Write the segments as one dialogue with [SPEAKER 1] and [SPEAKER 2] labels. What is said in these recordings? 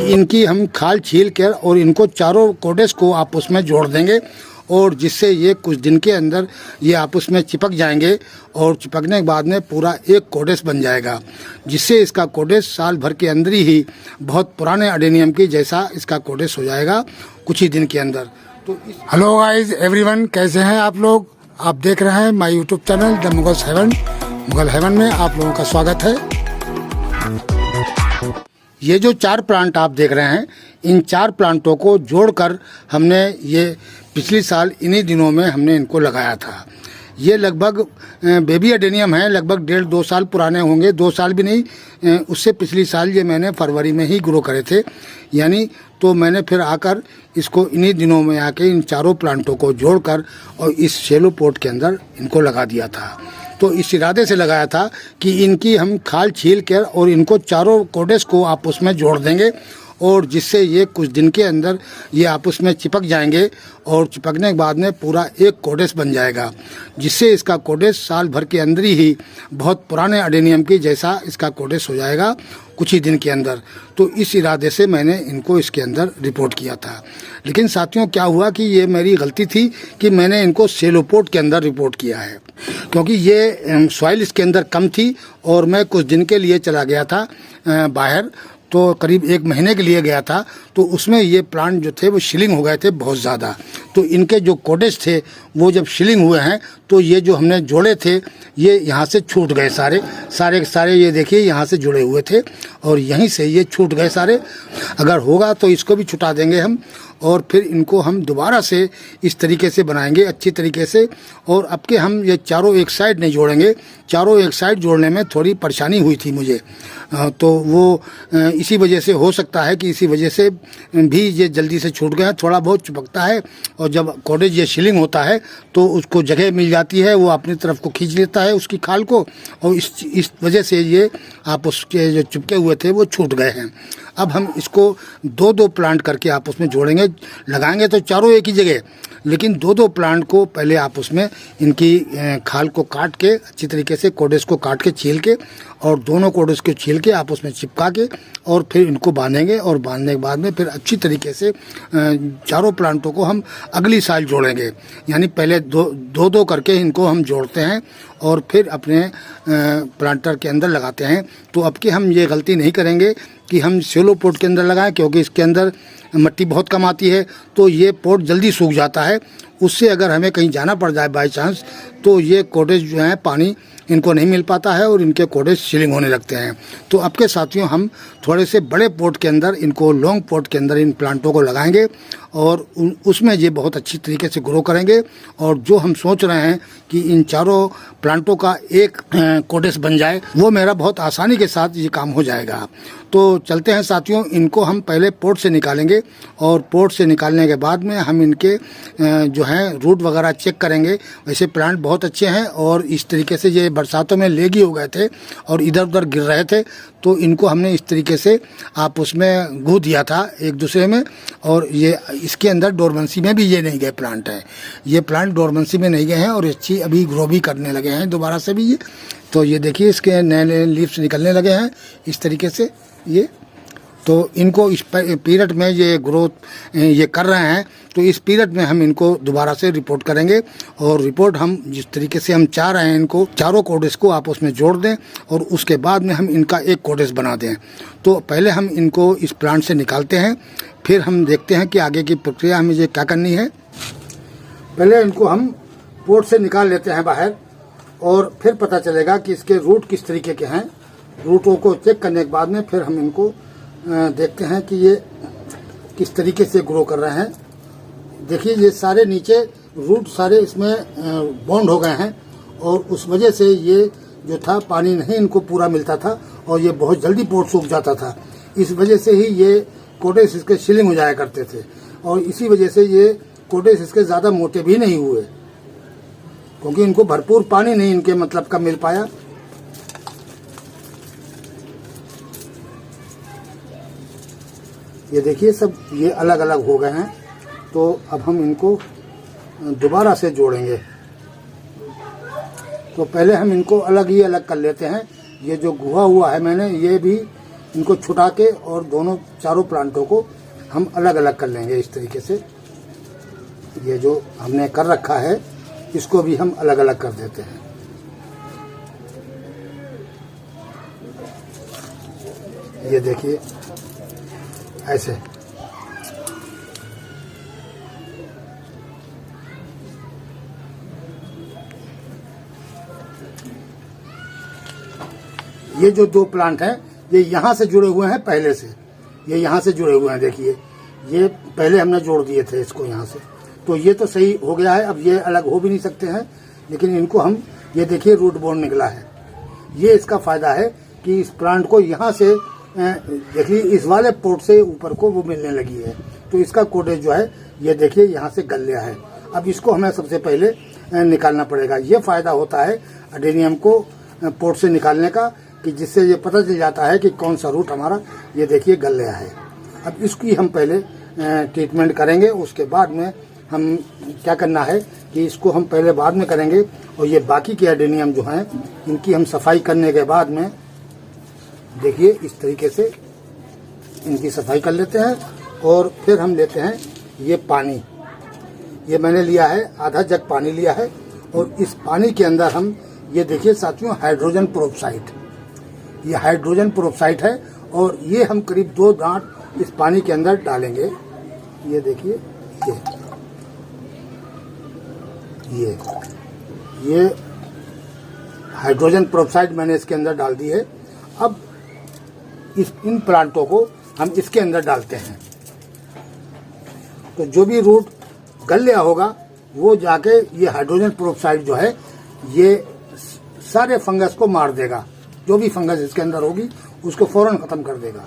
[SPEAKER 1] इनकी हम खाल छील कर और इनको चारों कोडेस को आपस में जोड़ देंगे और जिससे ये कुछ दिन के अंदर ये आपस में चिपक जाएंगे और चिपकने के बाद में पूरा एक कोडेस बन जाएगा, जिससे इसका कोडेस साल भर के अंदर ही बहुत पुराने एडेनियम की जैसा इसका कोडेस हो जाएगा कुछ ही दिन के अंदर। तो हेलो गाइस एवरीवन, कैसे हैं आप लोग? आप देख रहे हैं my YouTube channel the Mughals Heaven. Mughal Heaven में आप लोगों का स्वागत है। ये जो 4 प्लांट आप देख रहे हैं, इन 4 प्लांटों को जोड़कर हमने ये पिछली साल इन्हीं दिनों में हमने इनको लगाया था। ये लगभग बेबी एडेनियम है, लगभग 1.5-2 साल पुराने होंगे, 2 साल भी नहीं, उससे पिछली साल ये मैंने फरवरी में ही ग्रो करे थे। यानी तो मैंने फिर आकर इसको इन्हीं दिनों में आके इन चारों प्लांटों को जोड़कर और इस शेलो पोट के अंदर इनको लगा दिया था। तो इस इरादे से लगाया था कि इनकी हम खाल छील कर और इनको चारों कोडेस को आपस में जोड़ देंगे और जिससे ये कुछ दिन के अंदर ये आपस में चिपक जाएंगे और चिपकने के बाद में पूरा एक कोडेस बन जाएगा, जिससे इसका कोडेस साल भर के अंदर ही बहुत पुराने एडेनियम की जैसा इसका कोडेस हो जाएगा कुछ ही दिन के अंदर। तो इस इरादे से मैंने इनको इसके अंदर रिपोर्ट किया था। लेकिन साथियों क्या हुआ कि ये मेरी गलती थी कि मैंने इनको सेलोपोट के अंदर रिपोर्ट किया है, क्योंकि ये सॉइल इसके अंदर कम थी और मैं कुछ दिन के लिए चला गया था बाहर, तो करीब 1 महीने के लिए गया था। तो उसमें ये प्लांट जो थे वो शिलिंग हो गए थे बहुत ज़्यादा। तो इनके जो कोडेस थे वो जब शिलिंग हुए हैं तो ये जो हमने जोड़े थे ये यहाँ से छूट गए, सारे ये देखिए यहाँ से जुड़े हुए थे और यहीं से ये छूट गए सारे। अगर होगा तो इसको भी छुटा देंगे हम और फिर इनको हम दोबारा से इस तरीके से बनाएंगे अच्छी तरीके से। और अब के हम ये चारों एक साइड नहीं जोड़ेंगे, चारों एक साइड जोड़ने में थोड़ी परेशानी हुई थी मुझे, तो वो इसी वजह से हो सकता है कि इसी वजह से भी ये जल्दी से छूट गया। थोड़ा बहुत चिपकता है और जब कोडेज ये शिलिंग होता है तो उसको जगह मिल जाती है, वो अपनी तरफ को खींच लेता है उसकी खाल को, और इस वजह से ये आपस के जो चिपके हुए थे वो छूट गए हैं। अब हम इसको 2-2 प्लांट करके आपस में जोड़ेंगे, लगाएंगे तो चारों एक ही जगह, लेकिन 2-2 प्लांट को पहले आपस में इनकी खाल को काट के अच्छी तरीके से कोडेस को काट के छील के और दोनों कोडेस को छील के आपस में चिपका के और फिर इनको बांधेंगे और बांधने के बाद में फिर अच्छी तरीके से चारों प्लांटों को हम अगली साल जोड़ेंगे। यानी पहले 2-2 करके इनको हम जोड़ते हैं और फिर अपने प्लांटर के अंदर लगाते हैं। तो अब की हम ये गलती नहीं करेंगे कि हम सेलो पोट के अंदर लगाएं, क्योंकि इसके अंदर मिट्टी बहुत कम आती है तो ये पोट जल्दी सूख जाता है। उससे अगर हमें कहीं जाना पड़ जाए बाई चांस तो ये कोडेज जो हैं पानी इनको नहीं मिल पाता है और इनके कोडेज शिलिंग होने लगते हैं। तो अब के साथियों हम थोड़े से बड़े पोट के अंदर इनको लॉन्ग पोट के अंदर इन प्लांटों को लगाएंगे और उसमें ये बहुत अच्छी तरीके से ग्रो करेंगे। और जो हम सोच रहे हैं कि इन चारों प्लांटों का एक कोडेस बन जाए, वो मेरा बहुत आसानी के साथ ये काम हो जाएगा। तो चलते हैं साथियों, इनको हम पहले पोट से निकालेंगे और पोट से निकालने के बाद में हम इनके जो हैं रूट वगैरह चेक करेंगे। वैसे प्लांट बहुत अच्छे हैं और इस तरीके से ये बरसातों में लेगी हो गए थे और इधर उधर गिर रहे थे, तो इनको हमने इस तरीके से आप उसमें गूंथ दिया था एक दूसरे में। और ये इसके अंदर डोरमेंसी में भी ये नहीं गए प्लांट हैं, ये प्लांट डोरमेंसी में नहीं गए हैं और अच्छी अभी ग्रो भी करने लगे हैं दोबारा से भी ये। तो ये देखिए इसके नए नए लीव्स निकलने लगे हैं इस तरीके से ये। तो इनको इस पीरियड में ये ग्रोथ ये कर रहे हैं, तो इस पीरियड में हम इनको दोबारा से रिपोर्ट करेंगे और रिपोर्ट हम जिस तरीके से हम चाह रहे हैं इनको चारों कोडेस को आपस में जोड़ दें और उसके बाद में हम इनका एक कोडेस बना दें। तो पहले हम इनको इस प्लांट से निकालते हैं, फिर हम देखते हैं कि आगे की प्रक्रिया हमें ये क्या करनी है। पहले इनको हम पोट से निकाल लेते हैं बाहर और फिर पता चलेगा कि इसके रूट किस तरीके के हैं। रूटों को चेक करने के बाद में फिर हम इनको देखते हैं कि ये किस तरीके से ग्रो कर रहे हैं। देखिए ये सारे नीचे रूट सारे इसमें बॉन्ड हो गए हैं और उस वजह से ये जो था पानी नहीं इनको पूरा मिलता था और ये बहुत जल्दी पोट सूख जाता था। इस वजह से ही ये कोडेस इसके शिलिंग हो जाया करते थे और इसी वजह से ये कोडेस इसके ज़्यादा मोटे भी नहीं हुए, क्योंकि इनको भरपूर पानी नहीं इनके मतलब का मिल पाया। ये देखिए सब ये अलग अलग हो गए हैं, तो अब हम इनको दोबारा से जोड़ेंगे। तो पहले हम इनको अलग ही अलग कर लेते हैं। ये जो गुहा हुआ है मैंने ये भी इनको छुटा के और दोनों चारों प्लांटों को हम अलग अलग कर लेंगे इस तरीके से। ये जो हमने कर रखा है इसको भी हम अलग अलग कर देते हैं। ये देखिए ऐसे। ये जो दो प्लांट हैं ये यहाँ से जुड़े हुए हैं पहले से, ये यहाँ से जुड़े हुए हैं। देखिए ये पहले हमने जोड़ दिए थे इसको यहाँ से, तो ये तो सही हो गया है। अब ये अलग हो भी नहीं सकते हैं, लेकिन इनको हम, ये देखिए रूट बोन निकला है। ये इसका फायदा है कि इस प्लांट को यहाँ से देखिए इस वाले पोर्ट से ऊपर को वो मिलने लगी है, तो इसका कोटेज जो है ये देखिए यहाँ से गल गया है। अब इसको हमें सबसे पहले निकालना पड़ेगा। ये फायदा होता है अडेनियम को पोर्ट से निकालने का कि जिससे ये पता चल जाता है कि कौन सा रूट हमारा ये देखिए गल गया है। अब इसकी हम पहले ट्रीटमेंट करेंगे, उसके बाद में हम क्या करना है कि इसको हम पहले बाद में करेंगे। और ये बाकी के एडेनियम जो हैं इनकी हम सफाई करने के बाद में देखिए इस तरीके से इनकी सफाई कर लेते हैं। और फिर हम लेते हैं ये पानी, ये मैंने लिया है आधा जग पानी लिया है। और इस पानी के अंदर हम ये देखिए साथियों हाइड्रोजन पेरोक्साइड, ये हाइड्रोजन पेरोक्साइड है और ये हम करीब 2 गांठ इस पानी के अंदर डालेंगे। ये देखिए ये हाइड्रोजन पेरोक्साइड मैंने इसके अंदर डाल दी है। अब इन प्लांटों को हम इसके अंदर डालते हैं, तो जो भी रूट गल गया होगा वो जाके ये हाइड्रोजन पेरोक्साइड जो है ये सारे फंगस को मार देगा। जो भी फंगस इसके अंदर होगी उसको फौरन खत्म कर देगा।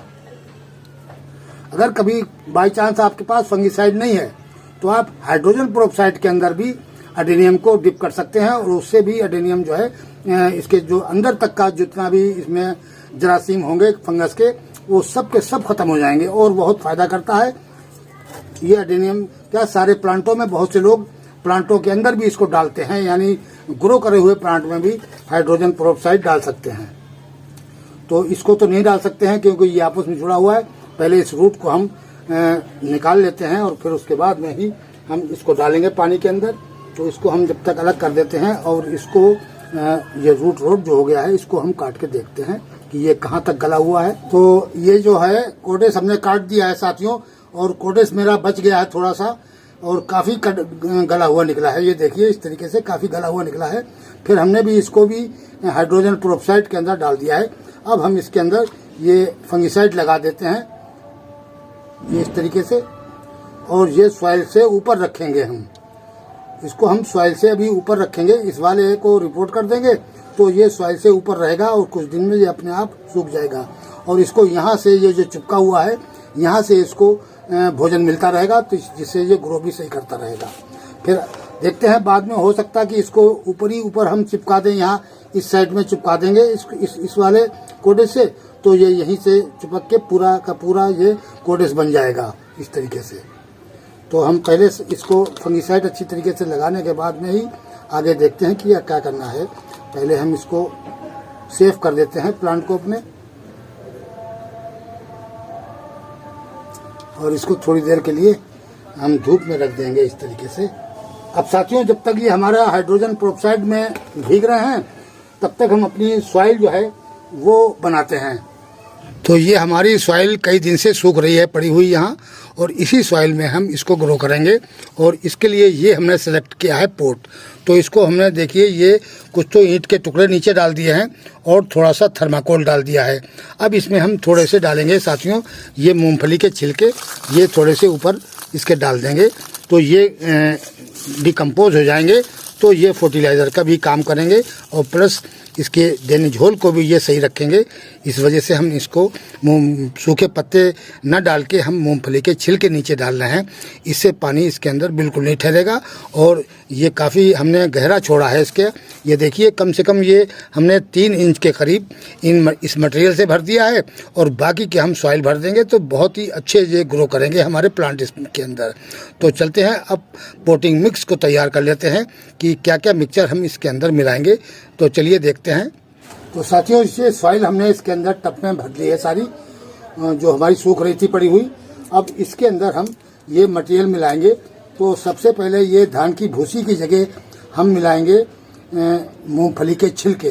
[SPEAKER 1] अगर कभी बाई चांस आपके पास फंगिसाइड नहीं है तो आप हाइड्रोजन पेरोक्साइड के अंदर भी एडेनियम को डिप कर सकते हैं और उससे भी एडेनियम जो है इसके जो अंदर तक का जितना भी इसमें जरासीम होंगे फंगस के वो सब के सब खत्म हो जाएंगे और बहुत फायदा करता है ये एडेनियम। क्या सारे प्लांटों में बहुत से लोग प्लांटों के अंदर भी इसको डालते हैं, यानी ग्रो करे हुए प्लांट में भी हाइड्रोजन पेरोक्साइड डाल सकते हैं। तो इसको तो नहीं डाल सकते हैं क्योंकि ये आपस में जुड़ा हुआ है। पहले इस रूट को हम निकाल लेते हैं और फिर उसके बाद में ही हम इसको डालेंगे पानी के अंदर। तो इसको हम जब तक अलग कर देते हैं और इसको ये रूट रोड जो हो गया है इसको हम काट के देखते हैं कि ये कहाँ तक गला हुआ है। तो ये जो है कोडेस हमने काट दिया है साथियों, और कोडेस मेरा बच गया है थोड़ा सा और काफ़ी गला हुआ निकला है। ये देखिए इस तरीके से काफ़ी गला हुआ निकला है। फिर हमने भी इसको भी हाइड्रोजन पेरोक्साइड के अंदर डाल दिया है। अब हम इसके अंदर ये फंगिसाइड लगा देते हैं ये इस तरीके से, और ये सॉइल से ऊपर रखेंगे। हम इसको हम सॉइल से अभी ऊपर रखेंगे, इस वाले को रिपोर्ट कर देंगे तो ये सॉइल से ऊपर रहेगा और कुछ दिन में ये अपने आप सूख जाएगा। और इसको यहाँ से ये जो चिपका हुआ है यहाँ से इसको भोजन मिलता रहेगा, तो जिससे ये ग्रो भी सही करता रहेगा। फिर देखते हैं बाद में हो सकता है कि इसको ऊपर ही ऊपर हम चिपका दें, यहाँ इस साइड में चिपका देंगे इस वाले कोडेस से, तो ये यहीं से चिपक के पूरा का पूरा ये कोडेस बन जाएगा इस तरीके से। तो हम पहले इसको फंगिसाइड अच्छी तरीके से लगाने के बाद में ही आगे देखते हैं कि क्या करना है। पहले हम इसको सेफ कर देते हैं प्लांट को अपने, और इसको थोड़ी देर के लिए हम धूप में रख देंगे इस तरीके से। अब साथियों जब तक ये हमारा हाइड्रोजन पेरोक्साइड में भीग रहे हैं तब तक हम अपनी सॉइल जो है वो बनाते हैं। तो ये हमारी सॉइल कई दिन से सूख रही है पड़ी हुई यहाँ, और इसी सॉइल में हम इसको ग्रो करेंगे। और इसके लिए ये हमने सेलेक्ट किया है पोट। तो इसको हमने देखिए ये कुछ तो ईंट के टुकड़े नीचे डाल दिए हैं और थोड़ा सा थर्माकोल डाल दिया है। अब इसमें हम थोड़े से डालेंगे साथियों ये मूंगफली के छिलके, ये थोड़े से ऊपर इसके डाल देंगे तो ये डिकम्पोज हो जाएंगे, तो ये फर्टिलाइज़र का भी काम करेंगे और प्लस इसके देने झोल को भी ये सही रखेंगे। इस वजह से हम इसको सूखे पत्ते न डाल के हम मूंगफली के छिलके नीचे डाल रहे हैं। इससे पानी इसके अंदर बिल्कुल नहीं ठहरेगा और ये काफ़ी हमने गहरा छोड़ा है इसके। ये देखिए कम से कम ये हमने 3 इंच के करीब इस मटेरियल से भर दिया है और बाकी के हम सॉइल भर देंगे तो बहुत ही अच्छे ये ग्रो करेंगे हमारे प्लांट के अंदर। तो चलते हैं अब पोटिंग मिक्स को तैयार कर लेते हैं कि क्या क्या मिक्सचर हम इसके अंदर मिलाएंगे। तो चलिए देखते हैं। तो साथियों ये सॉइल हमने इसके अंदर टब में भर ली है सारी, जो हमारी सूख रही थी पड़ी हुई। अब इसके अंदर हम ये मटेरियल मिलाएंगे। तो सबसे पहले ये धान की भूसी की जगह हम मिलाएंगे मूंगफली के छिलके,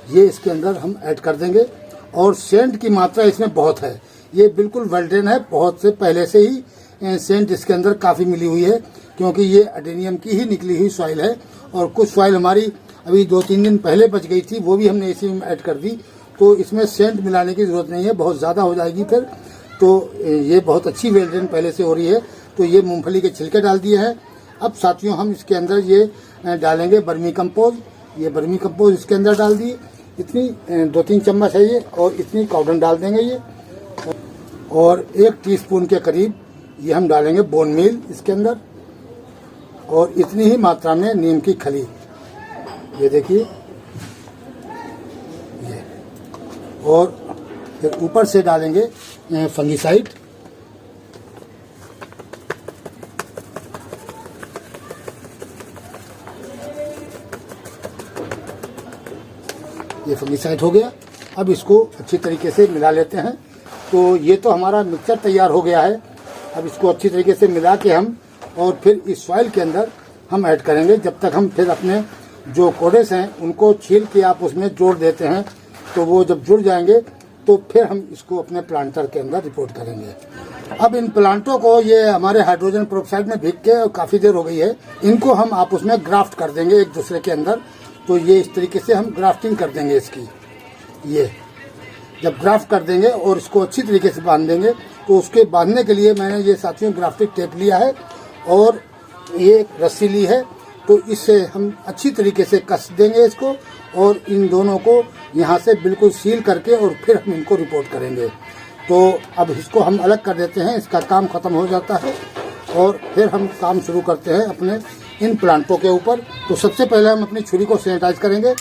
[SPEAKER 1] ये इसके अंदर हम ऐड कर देंगे। और सेंट की मात्रा इसमें बहुत है, ये बिल्कुल वेल्डेन है, बहुत से पहले से ही सेंट इसके अंदर काफ़ी मिली हुई है, क्योंकि ये एडेनियम की ही निकली हुई सॉइल है। और कुछ सॉइल हमारी अभी 2-3 दिन पहले बच गई थी, वो भी हमने इसी में ऐड कर दी। तो इसमें सेंट मिलाने की ज़रूरत नहीं है, बहुत ज़्यादा हो जाएगी फिर। तो ये बहुत अच्छी वेल्डेन पहले से हो रही है। तो ये मूंगफली के छिलके डाल दिए हैं। अब साथियों हम इसके अंदर ये डालेंगे वर्मी कंपोज। ये वर्मी कंपोज इसके अंदर डाल दिए, इतनी 2-3 चम्मच है ये, और इतनी कॉर्डन डाल देंगे ये। और 1 टीस्पून के करीब ये हम डालेंगे बोन मील इसके अंदर, और इतनी ही मात्रा में नीम की खली, ये देखिए ये। और फिर ऊपर से डालेंगे फंगिसाइड। ये फंगिसाइड हो गया। अब इसको अच्छी तरीके से मिला लेते हैं। तो ये तो हमारा मिक्सचर तैयार हो गया है। अब इसको अच्छी तरीके से मिला के हम और फिर इस सॉइल के अंदर हम ऐड करेंगे। जब तक हम फिर अपने जो कोडेस हैं उनको छील के आप उसमें जोड़ देते हैं, तो वो जब जुड़ जाएंगे तो फिर हम इसको अपने प्लांटर के अंदर रिपोर्ट करेंगे। अब इन प्लांटों को, ये हमारे हाइड्रोजन पेरोक्साइड में भीग के काफ़ी देर हो गई है, इनको हम आप उसमें ग्राफ्ट कर देंगे एक दूसरे के अंदर। तो ये इस तरीके से हम ग्राफ्टिंग कर देंगे इसकी। ये जब ग्राफ्ट कर देंगे और इसको अच्छी तरीके से बांध देंगे, तो उसके बांधने के लिए मैंने ये साथियों ग्राफ्टिंग टेप लिया है और ये एक रस्सी ली है। तो इससे हम अच्छी तरीके से कस देंगे इसको, और इन दोनों को यहाँ से बिल्कुल सील करके और फिर हम इनको रिपोर्ट करेंगे। तो अब इसको हम अलग कर देते हैं, इसका काम खत्म हो जाता है, और फिर हम काम शुरू करते हैं अपने इन प्लांटों के ऊपर। तो सबसे पहले हम अपनी छुरी को सैनिटाइज करेंगे।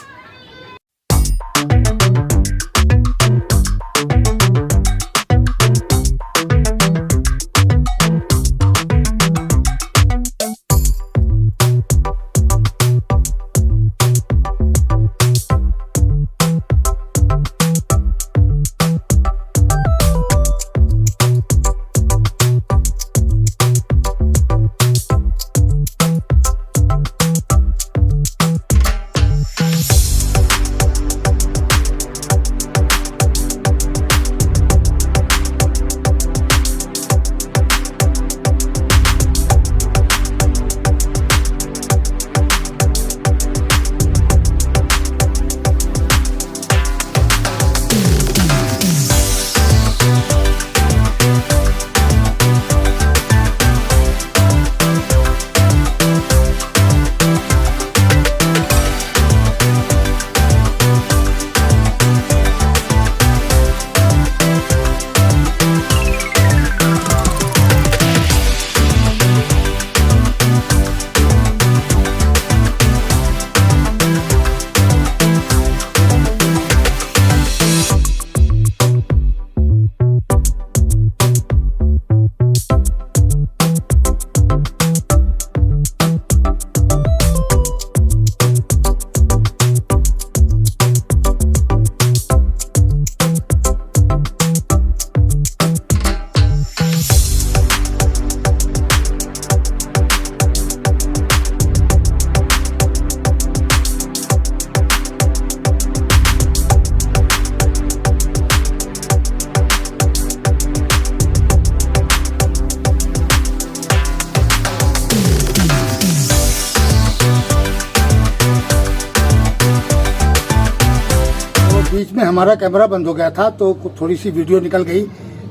[SPEAKER 1] बीच में हमारा कैमरा बंद हो गया था, तो थोड़ी सी वीडियो निकल गई,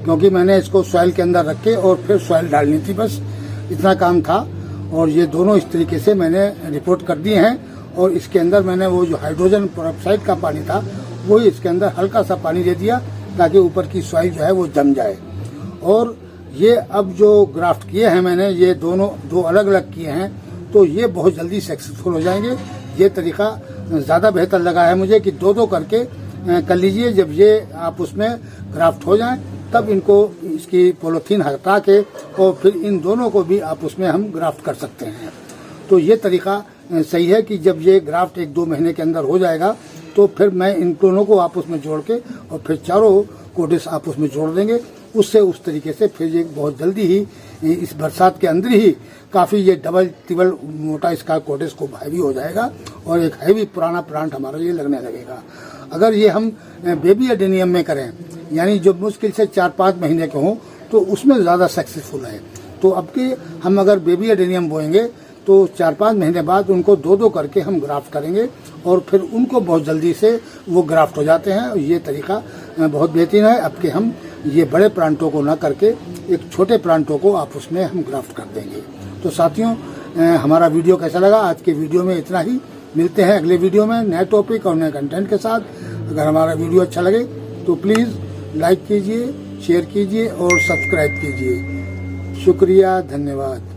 [SPEAKER 1] क्योंकि मैंने इसको सॉइल के अंदर रख के और फिर सॉइल डालनी थी, बस इतना काम था। और ये दोनों इस तरीके से मैंने रिपोर्ट कर दिए हैं। और इसके अंदर मैंने वो जो हाइड्रोजन पेरोक्साइड का पानी था वो इसके अंदर हल्का सा पानी दे दिया, ताकि ऊपर की सॉइल जो है वो जम जाए। और ये अब जो ग्राफ्ट किए हैं मैंने, ये दोनों दो अलग अलग किए हैं, तो ये बहुत जल्दी सक्सेसफुल हो जाएंगे। ये तरीका ज़्यादा बेहतर लगा है मुझे कि दो दो करके कर लीजिए। जब ये आप उसमें ग्राफ्ट हो जाएं, तब इनको इसकी पॉलीथीन हटा के और फिर इन दोनों को भी आप उसमें हम ग्राफ्ट कर सकते हैं। तो ये तरीका सही है कि जब ये ग्राफ्ट 1-2 महीने के अंदर हो जाएगा, तो फिर मैं इन दोनों को आपस में जोड़ के और फिर चारों कोटेस आपस में जोड़ देंगे। उससे उस तरीके से फिर ये बहुत जल्दी ही इस बरसात के अंदर ही काफ़ी ये डबल टिबल मोटा इसका कोटेस को हैवी हो जाएगा और एक हैवी पुराना प्लांट हमारा ये लगने लगेगा। अगर ये हम बेबी एडेनियम में करें, यानी जो मुश्किल से 4-5 महीने के हों, तो उसमें ज़्यादा सक्सेसफुल है। तो अब के हम अगर बेबी एडेनियम बोएंगे तो 4-5 महीने बाद उनको 2-2 करके हम ग्राफ्ट करेंगे और फिर उनको बहुत जल्दी से वो ग्राफ्ट हो जाते हैं। ये तरीका बहुत बेहतरीन है। अब के हम ये बड़े प्लांटों को ना करके एक छोटे प्लांटों को आप उसमें हम ग्राफ्ट कर देंगे। तो साथियों, हमारा वीडियो कैसा लगा? आज के वीडियो में इतना ही। मिलते हैं अगले वीडियो में नए टॉपिक और नए कंटेंट के साथ। अगर हमारा वीडियो अच्छा लगे तो प्लीज़ लाइक कीजिए, शेयर कीजिए और सब्सक्राइब कीजिए। शुक्रिया, धन्यवाद।